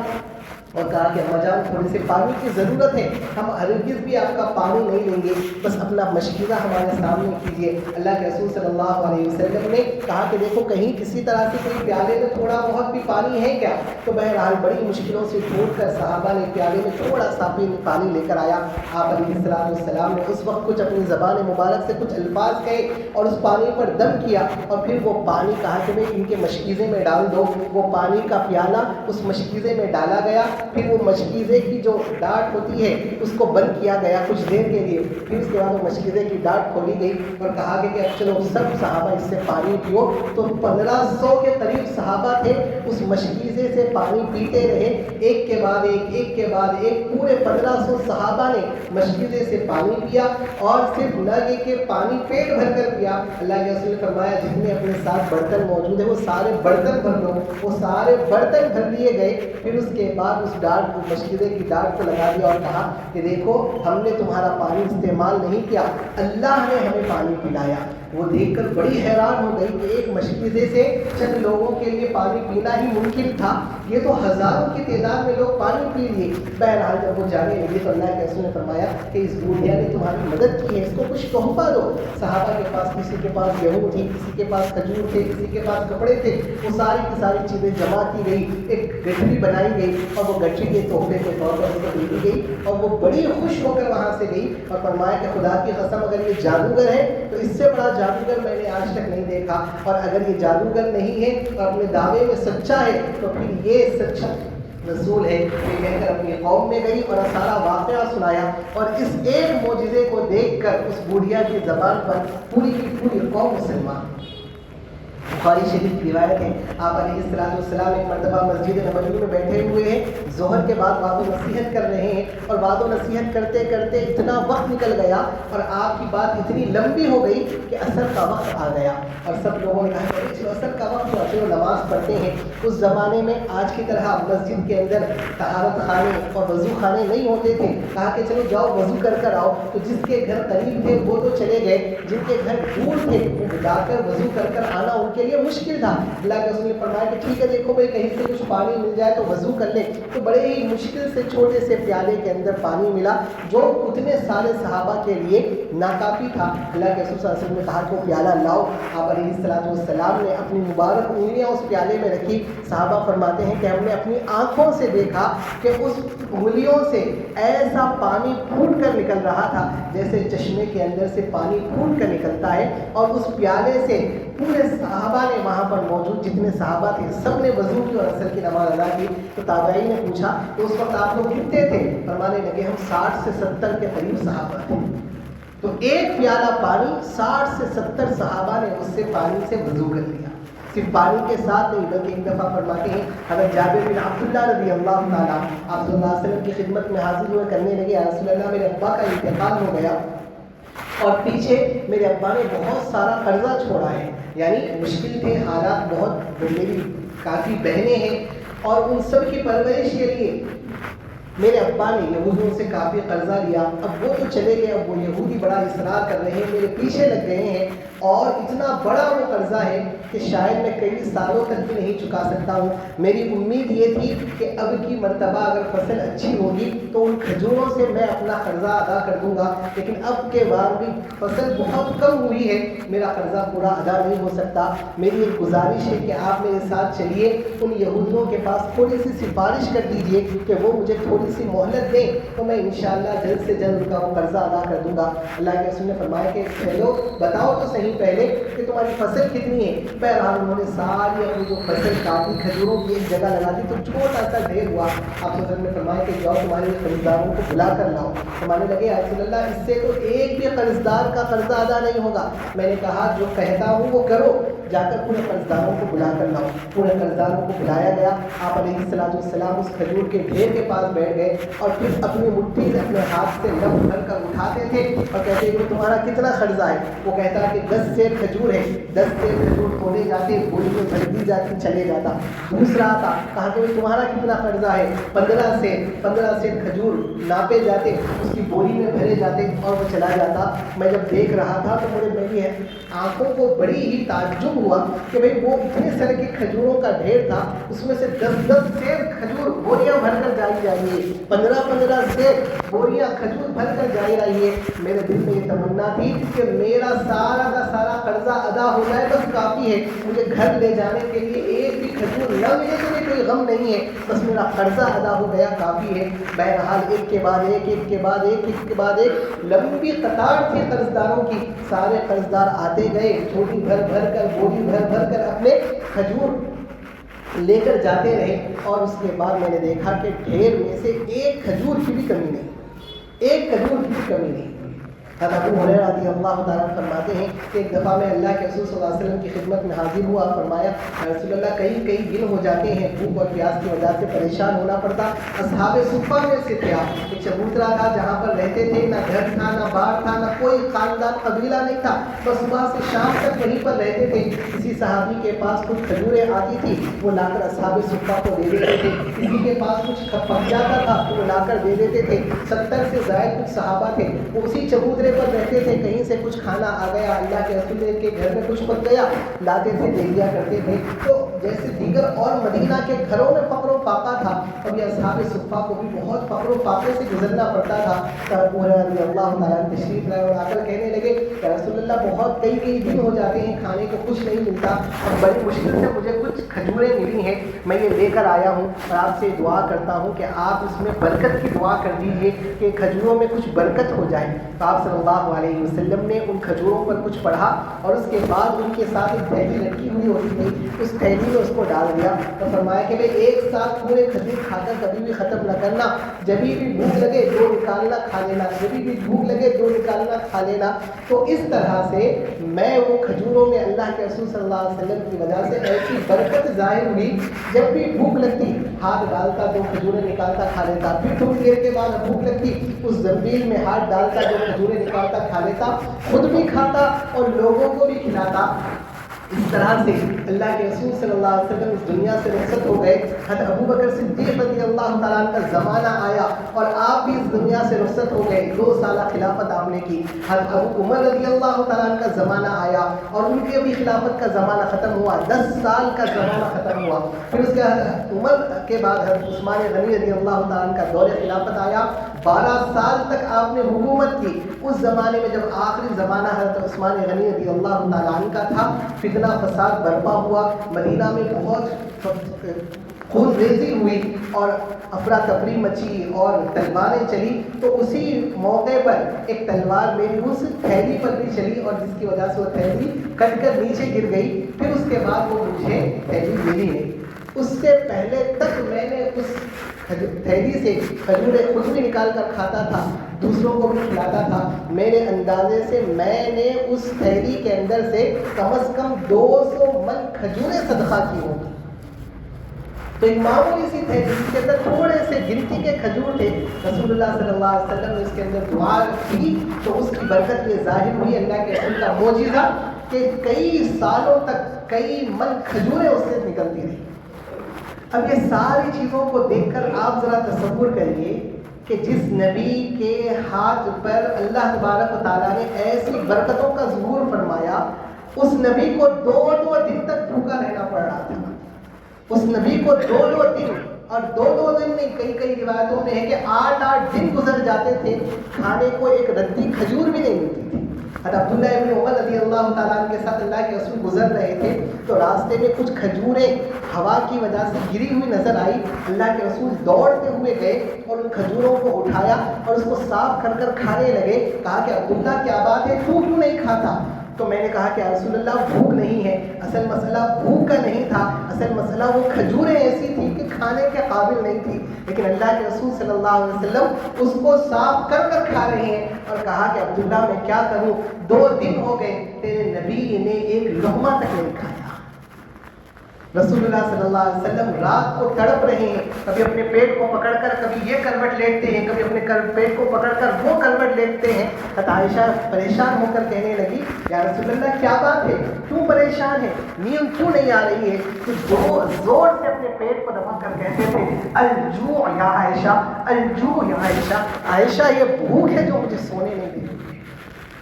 اور کہا کہ اماں جان تھوڑے سے پانی کی ضرورت ہے، ہم ہرگز بھی آپ کا پانی نہیں لیں گے، بس اپنا مشکلہ ہمارے سامنے کیجیے۔ اللہ کے رسول صلی اللہ علیہ وسلم نے کہا کہ دیکھو کہیں کسی طرح سے کوئی پیالے میں تھوڑا بہت بھی پانی ہے کیا؟ تو بہرحال بڑی مشکلوں سے ڈھونڈ کر صحابہ نے پیالے میں تھوڑا سا پانی لے کر آیا۔ آپ علیہ السلام نے اس وقت کچھ اپنی زبان مبارک سے کچھ الفاظ کہے اور اس پانی پر دم کیا، اور پھر وہ پانی کہا کہ بھائی ان کے مشکیزے میں ڈال دو۔ وہ پانی کا پیالہ اس مشکیزے میں ڈالا گیا، پھر وہ مشکیزے کی جو ڈاٹ ہوتی ہے اس کو بند کیا گیا کچھ دیر کے لیے، پھر اس کے بعد وہ مشکیزے کی ڈاٹ کھولی گئی اور کہا کہ اب چلو سب صحابہ اس سے پانی پیو۔ تو 1500 کے قریب صحابہ تھے، اس مشکیزے سے پانی پیتے رہے، ایک کے بعد ایک پورے 1500 صحابہ نے مشکیزے سے پانی پیا، اور صرف نہ یہ کہ پانی پیٹ بھر کر پیا، اللہ کے رسول نے فرمایا جتنے اپنے ساتھ برتن موجود ہیں وہ سارے برتن بھر لو۔ وہ سارے برتن بھر لیے گئے، پھر اس کے بعد اس ڈاٹ کو مشکیزے کی ڈاٹ کو لگا دیا اور کہا کہ دیکھو ہم نے تمہارا پانی استعمال نہیں کیا، اللہ نے ہمیں پانی پلایا۔ وہ دیکھ کر بڑی حیران ہو گئی کہ ایک مشکیزے سے چند لوگوں کے لیے پانی پینا ہی ممکن تھا، یہ تو ہزاروں کی تعداد میں لوگ پانی پی لیے۔ بہرحال جب وہ جانے لگے تو اللہ کے رسول نے فرمایا کہ اس بوڑھیا نے تمہاری مدد کی ہے، اس کو کچھ تحفہ دو۔ صحابہ کے پاس کسی کے پاس گیہوں تھی، کسی کے پاس کھجور تھے، کسی کے پاس کپڑے تھے، وہ ساری کی ساری چیزیں جمع کی گئی، ایک گٹھری بنائی گئی اور وہ گٹھری کے تحفے کے طور پر اس کو دے دی گئی، اور وہ بڑی خوش ہو کر وہاں سے گئی اور فرمایا کہ خدا کی قسم اگر یہ جادوگر ہے تو اس سے بڑا جادوگر میں نے آج تک نہیں دیکھا، اور اگر یہ جادوگر نہیں ہے اور اپنے دعوے میں سچا ہے تو پھر یہ سچا رسول ہے۔ یہ کہہ کر اپنی قوم میں گئی اور سارا واقعہ سنایا، اور اس ایک معجزے کو دیکھ کر اس بوڑھیا کی زبان پر پوری کی پوری قوم مسلمان۔ بخاری شریف کی روایت ہے، آپ علیہ السلام ایک مرتبہ مسجد نبوی میں بیٹھے ہوئے ہیں، ظہر کے بعد وعظ و نصیحت کر رہے ہیں، اور وعظ و نصیحت کرتے کرتے اتنا وقت نکل گیا اور آپ کی بات اتنی لمبی ہو گئی کہ عصر کا وقت آ گیا، اور سب لوگوں نے کہا کہ چلو عصر کا وقت ہوا، چلو نماز پڑھتے ہیں۔ اس زمانے میں آج کی طرح مسجد کے اندر طہارت خانے اور وضو خانے نہیں ہوتے تھے، کہا کہ چلو جاؤ وضو کر آؤ۔ تو جس کے گھر قریب تھے وہ تو چلے گئے، جن کے گھر دور تھے وہ جا کر وضو کر آنا ان کے لیے مشکل تھا۔ اللہ کے رسول نے فرمایا کہ ٹھیک ہے دیکھو بھائی کہیں سے کچھ پانی مل جائے تو وضو کر لے۔ تو بڑے ہی مشکل سے چھوٹے سے پیالے کے اندر پانی ملا جو اتنے سارے صحابہ کے لیے ناکافی تھا۔ اللہ کے رسول صلی اللہ علیہ وسلم نے کہا کہ وہ پیالہ لاؤ۔ آپ علیہ السلام نے اپنی مبارک انگلیاں اس پیالے میں رکھی۔ صحابہ فرماتے ہیں کہ ہم نے اپنی آنکھوں سے دیکھا کہ اس انگلیوں سے ایسا پانی پھوٹ کر نکل رہا تھا جیسے چشمے کے اندر سے پانی پھوٹ کر نکلتا ہے، اور اس پیالے سے پورے صحابہ نے وہاں پر موجود جتنے صحابہ تھے سب نے وضو کی اور عصر کی نماز ادا کی۔ تو تابعین نے پوچھا کہ اس وقت آپ لوگ کتنے تھے؟ فرمانے لگے ہم 60 سے 70 کے قریب صحابہ تھے۔ تو ایک پیالہ پانی 60 سے 70 صحابہ نے اس سے پانی سے وضو کر لیا۔ صرف پانی کے ساتھ نہیں بلکہ ایک دفعہ فرماتے ہیں حضرت جابر بن عبداللہ رضی اللہ تعالیٰ آپ صلی اللہ علیہ وسلم کی خدمت میں حاضر ہوئے کہنے لگے یا رسول اللہ میرے ابا کا انتقال ہو گیا اور پیچھے میرے ابا نے بہت سارا قرضہ چھوڑا ہے، یعنی مشکل تھے حالات بہت، میری کافی بہنیں ہیں اور ان سب کی پرورش کے لیے میرے ابا نے یہودیوں سے کافی قرضہ لیا، اب وہ تو چلے گئے، اب وہ یہودی بڑا اصرار کر رہے ہیں، میرے پیچھے لگ گئے ہیں اور اتنا بڑا وہ قرضہ ہے کہ شاید میں کئی سالوں تک بھی نہیں چکا سکتا ہوں۔ میری امید یہ تھی کہ اب کی مرتبہ اگر فصل اچھی ہوگی تو ان کھجوروں سے میں اپنا قرضہ ادا کر دوں گا، لیکن اب کے بعد بھی فصل بہت کم ہوئی ہے، میرا قرضہ پورا ادا نہیں ہو سکتا۔ میری ایک گزارش ہے کہ آپ میرے ساتھ چلیے، ان یہودیوں کے پاس تھوڑی سی سفارش کر دیجئے کہ وہ مجھے تھوڑی سی مہلت دیں تو میں انشاءاللہ جلد سے جلد ان کا وہ قرضہ ادا کر دوں گا۔ اللہ کے رسول نے فرمایا کہ چلو بتاؤ تو صحیح پہلے کہ تمہاری فصل کتنی ہے۔ بہرحال انہوں نے ساری اپنی جو فصل کاٹی، کھجوروں کی ایک جگہ لگا دی تو چھوٹا سا ڈھیر ہوا۔ آپ صلی اللہ علیہ وسلم نے فرمایا کہ جاؤ تمہارے قرضداروں کو بلا کر لاؤ۔ فرمانے لگے یا رسول اللہ اس سے تو ایک بھی قرضدار کا قرضہ ادا نہیں ہوگا۔ میں نے کہا جو کہتا ہوں وہ کرو، جا کر پورے قرضداروں کو بلا کر لاؤ۔ پورے قرضداروں کو بلایا گیا، آپ علیہ السلام اس کھجور کے ڈھیر کے پاس بیٹھ گئے اور پھر اپنی مٹھی سے اپنے ہاتھ سے لب بھر کر اٹھاتے تھے اور کہتے کہ تمہارا کتنا قرضہ ہے؟ وہ کہتا کہ 10 سیر کھجور ہے، 10 سیر کھجور کھولے جاتے، بوری میں بھر دی جاتی، چلے جاتا۔ دوسرا آتا، کہا کہ تمہارا کتنا قرضہ ہے؟ 15 سیر کھجور ناپے جاتے، اس کی بوری میں بھرے جاتے اور وہ چلا جاتا۔ میں جب دیکھ رہا تھا تو میری آنکھوں کو بڑی ہی تعجب ہوا کہ بھئی وہ اتنے سارے کے کھجوروں کا ڈھیر تھا، اس میں سے 10 سیر کھجور بوریاں بھر کر جائی جائیے، 15 سیر بوریاں کھجور بھر کر جائی رہیے۔ میرے دل میں یہ تمنا تھی کہ میرا سارا کا سارا قرضہ ادا ہو جائے بس کافی ہے، مجھے گھر لے جانے کے لیے ایک بھی کھجور نہ ملے تو مجھے کوئی غم نہیں ہے، بس میرا قرضہ ادا ہو گیا کافی ہے۔ بہرحال ایک کے بعد ایک، ایک کے بعد ایک، ایک کے بعد ایک لمبی قطار تھی قرضداروں کی، سارے قرضدار آتے گئے، جھولی بھر بھر کر، بوری بھر بھر کر اپنے کھجور لے کر جاتے رہے اور اس کے بعد میں نے دیکھا کہ ڈھیر میں سے ایک کھجور کی بھی کمی نہیں، ایک کھجور کی بھی کمی نہیں۔ حضرت ابو ہریرہ رضی اللہ تعالیٰ فرماتے ہیں کہ ایک دفعہ میں اللہ کے رسول صلی اللہ علیہ وسلم کی خدمت میں حاضر ہوا، فرمایا رسول اللہ کئی دن ہو جاتے ہیں، بھوک اور پیاس کی وجہ سے پریشان ہونا پڑتا۔ اصحاب صفہ میں سے تھے آپ، ایک چبوترا تھا جہاں پر رہتے تھے، نہ گھر تھا نہ بار تھا، نہ کوئی خاندان قبیلہ نہیں تھا، بس صبح سے شام تک وہیں پر رہتے تھے۔ کسی صحابی کے پاس کچھ کھجوریں آتی تھی، وہ لا کر اصحاب صفہ کو دے دیتے تھے، کسی کے پاس کچھ پک جاتا تھا تو وہ لا کر دے دیتے تھے۔ 70 سے زائد کچھ صحابہ تھے، وہ اسی چبوترے پر رہتے تھے، کہیں سے کچھ کھانا آ گیا، اللہ کے رسول کے گھر میں کچھ پک گیا، لاتے تھے دے دیا کرتے تھے۔ تو جیسے دیگر اور مدینہ کے گھروں میں فقر و فاقہ تھا، اب یہ اصحاب صفہ کو بھی بہت فقر و فاقے سے گزرنا پڑتا تھا۔ ابو ہریرہ رضی اللہ تعالیٰ تشریف لائے اور آ کر کہنے لگے کہ رسول اللہ بہت کئی دن ہو جاتے ہیں کھانے کو کچھ نہیں ملتا، اور بڑی مشکل سے مجھے کچھ کھجوریں ملی ہیں، میں یہ لے کر آیا ہوں اور آپ سے دعا کرتا ہوں کہ آپ اس میں برکت کی دعا کر دیجیے کہ کھجوروں میں کچھ برکت ہو جائے۔ تو آپ صلی اللہ علیہ وسلم نے ان کھجوروں پر کچھ پڑھا اور اس کے بعد ان کے ساتھ ایک تھیلی لٹکی ہوئی ہوتی تھی، اس تھیلی میں اس کو ڈال دیا اور فرمایا کہ بھئی ایک ساتھ پورے کھجور کھا کر کبھی بھی ختم نہ کرنا، جب بھی بھوک لگے 2 نکالنا کھا لینا، جب بھی بھوک لگے 2 نکالنا کھا لینا۔ تو اس طرح سے میں وہ کھجوروں میں اللہ کے رسول صلی اللہ علیہ وسلم کی وجہ سے ایسی برکت ظاہر ہوئی، جب بھی بھوک لگتی ہاتھ ڈالتا 2 کھجوریں نکالتا کھا لیتا، پھر تھوڑی دیر کے بعد بھوک لگتی اس زنبیل میں ہاتھ ڈالتا 2 کھجوریں نکالتا کھا لیتا، خود بھی کھاتا اور لوگوں کو بھی کھلاتا۔ اس طرح سے اللہ کے رسول صلی اللہ علیہ وسلم اس دنیا سے رخصت ہو گئے۔ حضرت ابو بکر صدیق رضی اللہ تعالیٰ عنہ کا زمانہ آیا اور آپ بھی اس دنیا سے رخصت ہو گئے، 2 سالہ خلافت آپ نے کی۔ حضرت ابو عمر رضی اللہ تعالیٰ عنہ کا زمانہ آیا اور ان کی بھی خلافت کا زمانہ ختم ہوا، 10 سال کا زمانہ ختم ہوا۔ پھر اس کے عمر کے بعد حضرت عثمان غنی رضی اللہ تعالیٰ عنہ کا دور خلافت آیا، 12 سال تک آپ نے حکومت کی۔ اس زمانے میں جب آخری زمانہ حضرت عثمان غنی رضی اللہ تعالیٰ عنہ کا تھا، فتنہ فساد برپا ہوا، مدینہ میں بہت خون ریزی ہوئی اور افراتفری مچی اور تلواریں چلی، تو اسی موقع پر ایک تلوار میری اس تھیلی پر بھی چلی اور جس کی وجہ سے وہ تھیلی کٹ کر نیچے گر گئی۔ پھر اس کے بعد وہ مجھے تھیلی ملی نہیں۔ اس سے پہلے تک میں نے اس تھیلی سے کھجوریں خود بھی نکال کر کھاتا تھا، دوسروں کو بھی کھلاتا تھا۔ میرے اندازے سے میں نے اس تھیلی کے اندر سے کم از کم 200 من کھجوریں صدقہ کی ہوں۔ تو ایک معمولی سی تھیلی جس کے اندر تھوڑے سے گنتی کے کھجور تھے، رسول اللہ صلی اللہ علیہ وسلم نے اس کے اندر دعا کی تو اس کی برکت یہ ظاہر ہوئی، اللہ کے رسول کا معجزہ کہ کئی سالوں تک کئی من کھجوریں اس سے نکلتی رہی۔ اب یہ ساری چیزوں کو دیکھ کر آپ ذرا تصور کریے کہ جس نبی کے ہاتھ پر اللہ تبارک و تعالیٰ نے ایسی برکتوں کا ظہور فرمایا، اس نبی کو 2 دن تک بھوکا رہنا پڑ رہا تھا۔ اس نبی کو 2 دن، اور 2 دن میں کئی روایتوں میں ہے کہ 8 دن گزر جاتے تھے، کھانے کو ایک ردی کھجور بھی نہیں ملتی تھی۔ حضرت عبداللہ ابن عمر رضی اللہ تعالیٰ عنہ کے ساتھ اللہ کے رسول گزر رہے تھے تو راستے میں کچھ کھجوریں ہوا کی وجہ سے گری ہوئی نظر آئی۔ اللہ کے رسول دوڑتے ہوئے گئے اور ان کھجوروں کو اٹھایا اور اس کو صاف کر کر کھانے لگے۔ کہا کہ عبداللہ کیا بات ہے، تو کیوں نہیں کھاتا؟ تو میں نے کہا کہ رسول اللہ بھوک نہیں ہے، اصل مسئلہ بھوک کا نہیں تھا، اصل مسئلہ وہ کھجوریں ایسی تھی کہ کھانے کے قابل نہیں تھی، لیکن اللہ کے رسول صلی اللہ علیہ وسلم اس کو صاف کر کر کھا رہے ہیں۔ اور کہا کہ عبداللہ میں کیا کروں، 2 دن ہو گئے تیرے نبی نے ایک لقمہ تک نہیں کھایا۔ رسول اللہ صلی اللہ علیہ وسلم رات کو تڑپ رہے ہیں، کبھی اپنے پیٹ کو پکڑ کر کبھی یہ کروٹ لیٹتے ہیں، کبھی اپنے پیٹ کو پکڑ کر وہ کروٹ لیٹتے ہیں۔ حضرت عائشہ پریشان ہو کر کہنے لگی یا رسول اللہ کیا بات ہے، کیوں پریشان ہے، نیند کیوں نہیں آ رہی ہے؟ تو زور سے اپنے پیٹ کو دبا کر کہتے تھے الجوع یا عائشہ، الجوع یا عائشہ، عائشہ یہ بھوک ہے جو مجھے سونے نہیں دے رہی ہے،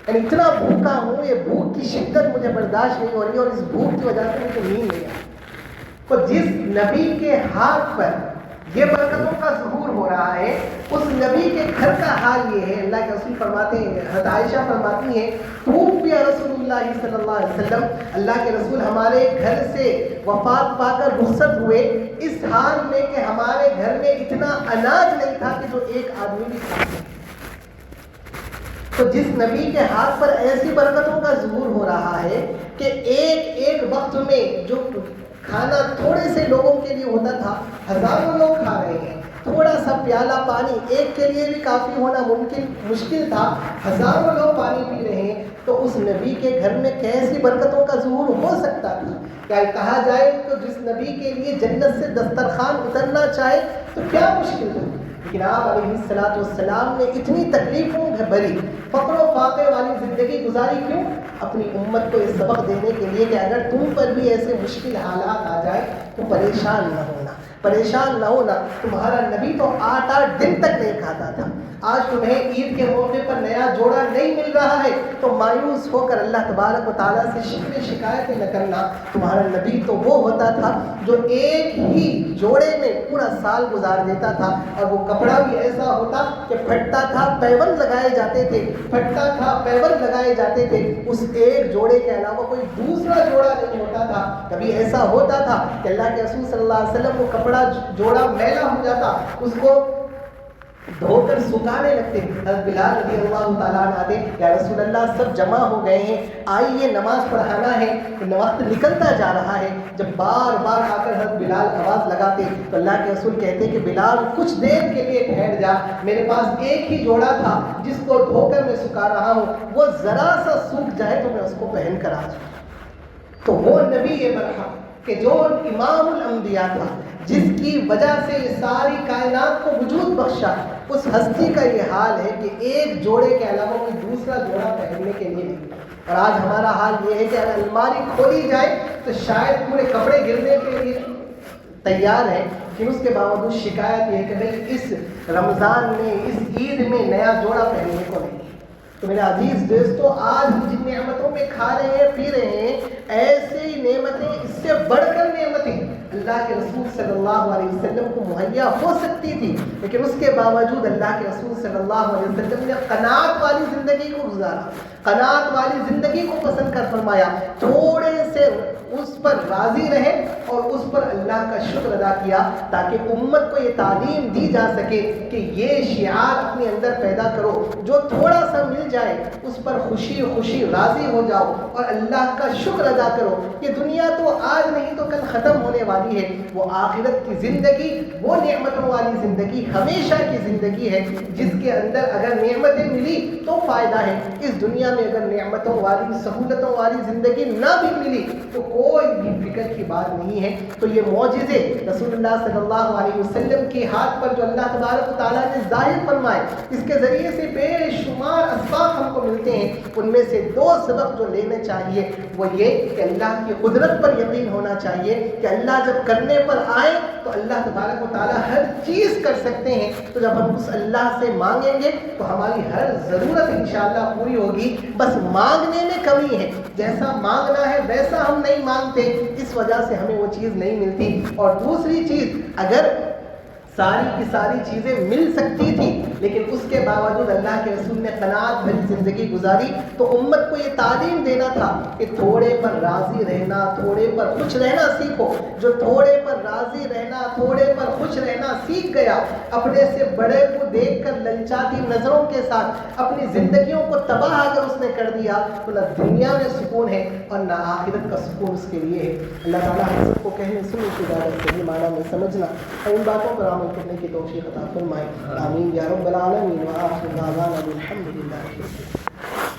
یعنی اتنا بھوکا ہوں، یہ بھوک کی شدت مجھے برداشت نہیں ہو رہی اور اس بھوک کی وجہ سے مجھے نیند نہیں آ رہی۔ تو جس نبی کے ہاتھ پر یہ برکتوں کا ظہور ہو رہا ہے، اس نبی کے گھر کا حال یہ ہے۔ اللہ کے رسول فرماتے ہیں، حضرت عائشہ فرماتی ہیں توفی رسول اللہ صلی اللہ علیہ وسلم، اللہ کے رسول ہمارے گھر سے وفات پا کر رخصت ہوئے اس حال میں کہ ہمارے گھر میں اتنا اناج نہیں تھا کہ جو ایک آدمی بھی کھا سکے۔ تو جس نبی کے ہاتھ پر ایسی برکتوں کا ظہور ہو رہا ہے کہ ایک وقت میں جو کھانا تھوڑے سے لوگوں کے لیے ہوتا تھا، ہزاروں لوگ کھا رہے ہیں، تھوڑا سا پیالہ پانی ایک کے لیے بھی کافی ہونا مشکل تھا، ہزاروں لوگ پانی پی رہے ہیں، تو اس نبی کے گھر میں کیسی برکتوں کا ظہور ہو سکتا تھا؟ کیا کہا جائے تو جس نبی کے لیے جنت سے دسترخوان اترنا چاہے تو کیا مشکل تھا، لیکن آپ علیہ الصلوۃ والسلام نے اتنی تکلیفوں بھری فقر و فاقے والی زندگی گزاری کیوں؟ اپنی امت کو یہ سبق دینے کے لیے کہ اگر تم پر بھی ایسے مشکل حالات آ جائے تو پریشان نہ ہونا، پریشان نہ ہونا۔ تمہارا نبی تو 8 دن تک نہیں کھاتا تھا، آج تمہیں عید کے موقع پر نیا جوڑا نہیں مل رہا ہے تو مایوس ہو کر اللہ تبارک و تعالیٰ سے شکایتیں نہ کرنا۔ تمہارا نبی تو وہ ہوتا تھا جو ایک ہی جوڑے میں پورا سال گزار دیتا تھا، اور وہ کپڑا بھی ایسا ہوتا کہ پھٹتا تھا، پیون لگائے جاتے تھے، پھٹتا تھا، پیون لگائے جاتے تھے، اس ایک جوڑے کے علاوہ کوئی دوسرا جوڑا نہیں ہوتا تھا۔ کبھی ایسا ہوتا تھا کہ اللہ کے رسول صلی اللہ علیہ وسلم وہ کپڑا جوڑا میلا ہو جاتا، اس کو دھو کر سکھانے لگتے۔ حضرت بلال رضی اللہ تعالیٰ عنہ آتے، یا رسول اللہ سب جمع ہو گئے ہیں، آئیے نماز پڑھانا ہے، وقت نکلتا جا رہا ہے۔ جب بار بار آ کر حضرت بلال آواز لگاتے تو اللہ کے رسول کہتے کہ بلال کچھ دیر کے لیے ٹھہر جا، میرے پاس ایک ہی جوڑا تھا جس کو دھو کر میں سکھا رہا ہوں، وہ ذرا سا سوکھ جائے تو میں اس کو پہن کر آ جاؤں۔ تو وہ نبی برحق کہ جو امام الانبیاء تھا، جس کی وجہ سے یہ ساری کائنات کو وجود بخشا، اس ہستی کا یہ حال ہے کہ ایک جوڑے کے علاوہ کوئی دوسرا جوڑا پہننے کے لیے نہیں۔ اور آج ہمارا حال یہ ہے کہ اگر الماری کھولی جائے تو شاید پورے کپڑے گرنے کے لیے تیار ہے، لیکن اس کے باوجود شکایت یہ ہے کہ بھائی اس رمضان میں، اس عید میں نیا جوڑا پہننے کو نہیں۔ تو میرے عزیز دوستو، آج ہم جن نعمتوں میں کھا رہے ہیں، پی رہے ہیں، ایسی نعمتیں، اس سے بڑھ کر نعمتیں اللہ کے رسول صلی اللہ علیہ وسلم کو مہیا ہو سکتی تھی، لیکن اس کے باوجود اللہ کے رسول صلی اللہ علیہ وسلم نے قناعت والی زندگی کو گزارا، قناعت والی زندگی کو پسند کر فرمایا، تھوڑے سے اس پر راضی رہے اور اس پر اللہ کا شکر ادا کیا، تاکہ امت کو یہ تعلیم دی جا سکے کہ یہ شعار اپنے اندر پیدا کرو، جو تھوڑا سا مل جائے اس پر خوشی خوشی راضی ہو جاؤ اور اللہ کا شکر ادا کرو۔ یہ دنیا تو آج نہیں تو کل ختم ہونے والی ہے، وہ آخرت کی زندگی، وہ نعمتوں والی زندگی ہمیشہ کی زندگی ہے، جس کے اندر اگر نعمتیں ملی تو فائدہ ہے، اس دنیا میں اگر نعمتوں والی سہولتوں والی زندگی نہ بھی ملی تو کوئی بھی فکر کی بات نہیں ہے۔ تو یہ معجزے رسول اللہ صلی اللہ علیہ وسلم کے ہاتھ پر جو اللہ تبارک و تعالیٰ نے ظاہر فرمائے، اس کے ذریعے سے بے شمار اسباق ہم کو ملتے ہیں، ان میں سے 2 سبق جو لینے چاہیے وہ یہ کہ اللہ کی قدرت پر یقین ہونا چاہیے کہ اللہ جب کرنے پر آئے تو اللہ تبارک و تعالیٰ ہر چیز کر سکتے ہیں۔ تو جب ہم اس اللہ سے مانگیں گے تو ہماری ہر ضرورت انشاءاللہ پوری ہوگی، بس مانگنے میں کمی ہے، جیسا مانگنا ہے ویسا ہم نہیں مانگتے، اس وجہ سے ہمیں وہ چیز نہیں ملتی۔ اور دوسری چیز، اگر ساری کی ساری چیزیں مل سکتی تھی لیکن اس کے باوجود اللہ کے رسول نے قناعت بھری زندگی گزاری، تو امت کو یہ تعلیم دینا تھا کہ تھوڑے پر راضی رہنا، تھوڑے پر خوش رہنا سیکھو۔ جو تھوڑے پر راضی رہنا، تھوڑے پر خوش رہنا سیکھ گیا، اپنے سے بڑے کو دیکھ کر للچاتی نظروں کے ساتھ اپنی زندگیوں کو تباہ اگر اس نے کر دیا تو نہ دنیا میں سکون ہے اور نہ آخرت کا سکون اس کے لیے ہے۔ اللہ تعالیٰ ہم سب کو کہنے سننے کی اجازت صحیح معنی میں سمجھنا اور ان باتوں پر عمل کرنے کی توفیق عطا فرمائے، آمین یا رب العالمین۔ وآخر دعوانا الحمد للہ۔